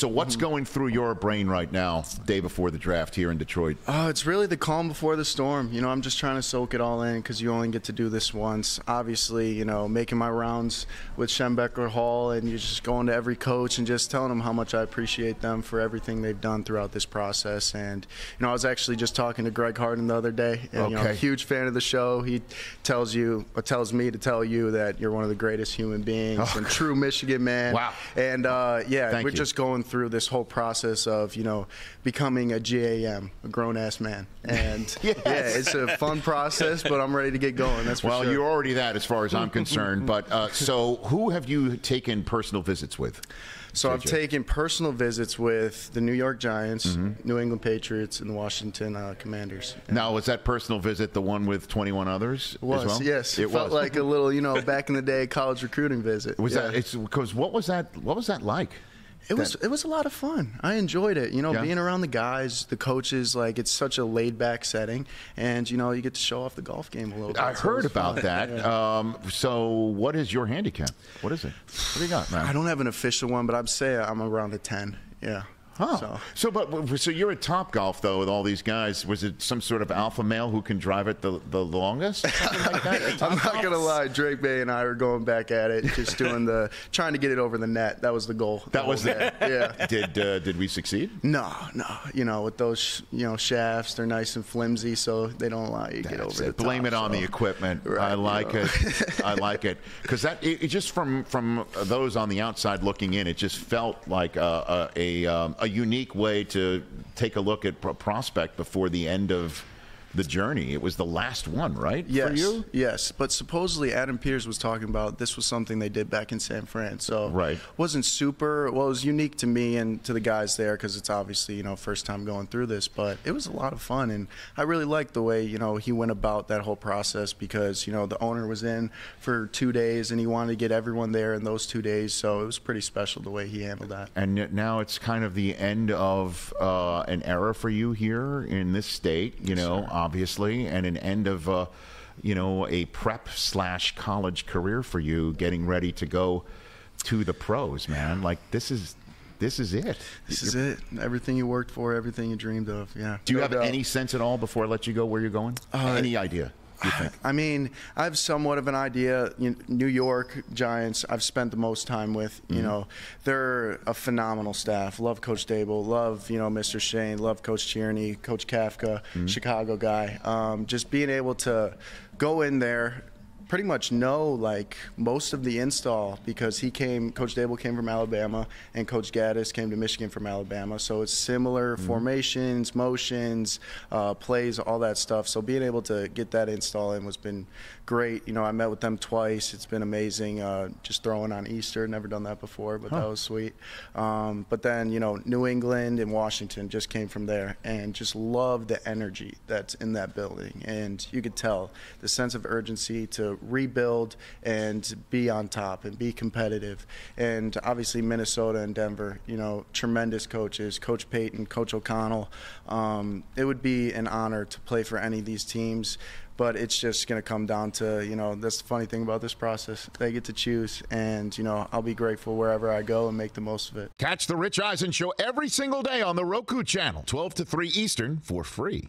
So what's going through your brain right now, day before the draft here in Detroit? It's really the calm before the storm. I'm just trying to soak it all in because you only get to do this once. Obviously, making my rounds with Schembecker Hall, and you're just going to every coach and just telling them how much I appreciate them for everything they've done throughout this process. And, I was actually just talking to Greg Harden the other day. And, huge fan of the show. He tells me to tell you that you're one of the greatest human beings and true Michigan man. Wow. And, Thank we're you. just going through this whole process of, becoming a GAM, a grown-ass man. And, it's a fun process, but I'm ready to get going. That's for sure. Well, you're already that as far as I'm concerned. But so who have you taken personal visits with? So JJ? I've taken personal visits with the New York Giants, New England Patriots, and the Washington Commanders. Now, was that personal visit the one with 21 others? It was, as well? yes. It felt was like a little, back in the day, college recruiting visit. Was that? It's because what was that like? It was a lot of fun. I enjoyed it. Being around the guys, the coaches, it's such a laid-back setting, and you get to show off the golf game a little bit. I heard about fun. that. Yeah. So what is your handicap? What is it? What do you got, man? I don't have an official one, but I'd say I'm around a 10. Yeah. Huh. So you're at Topgolf though with all these guys. Was it some sort of alpha male who can drive it the longest? Like that? I'm not gonna lie, Drake Bay and I were going back at it, just trying to get it over the net. That was the goal. That was it. Yeah. Did we succeed? No. With those shafts, they're nice and flimsy, so they don't allow you to get over the top. Blame it on the equipment. Right, I like it. I like it because it just from those on the outside looking in, it just felt like a unique way to take a look at prospect before the end of the journey. It was the last one, right? Yes, for you? yes. But supposedly Adam Pearce was talking about this was something they did back in San Fran. So right. Wasn't super. Well, it was unique to me and to the guys there because it's obviously first time going through this. But it was a lot of fun, and I really liked the way he went about that whole process because the owner was in for 2 days and he wanted to get everyone there in those 2 days. So it was pretty special the way he handled that. And now it's kind of the end of an era for you here in this state. Sure. Obviously, and an end of a prep/college career for you, getting ready to go to the pros, man. Like this is it. This is it. Everything you worked for, everything you dreamed of. Yeah. Do you have any sense at all before I let you go where you're going? Any idea? You think? I mean, I have somewhat of an idea. New York Giants, I've spent the most time with. They're a phenomenal staff. Love Coach Dable. Love Mr. Shane. Love Coach Tierney. Coach Kafka, Chicago guy. Just being able to go in there, pretty much know most of the install because Coach Dable came from Alabama and Coach Gaddis came to Michigan from Alabama. So it's similar formations, motions, plays, all that stuff. So being able to get that install in has been great. I met with them twice. It's been amazing. Just throwing on Easter, never done that before, but that was sweet. But then, New England and Washington just came from there and just love the energy that's in that building. And you could tell the sense of urgency to rebuild and be on top and be competitive. And obviously Minnesota and Denver, tremendous coaches, Coach Payton, Coach O'Connell. It would be an honor to play for any of these teams, but it's just going to come down to, that's the funny thing about this process. They get to choose, and, I'll be grateful wherever I go and make the most of it. Catch the Rich Eisen Show every single day on the Roku channel, 12 to 3 Eastern, for free.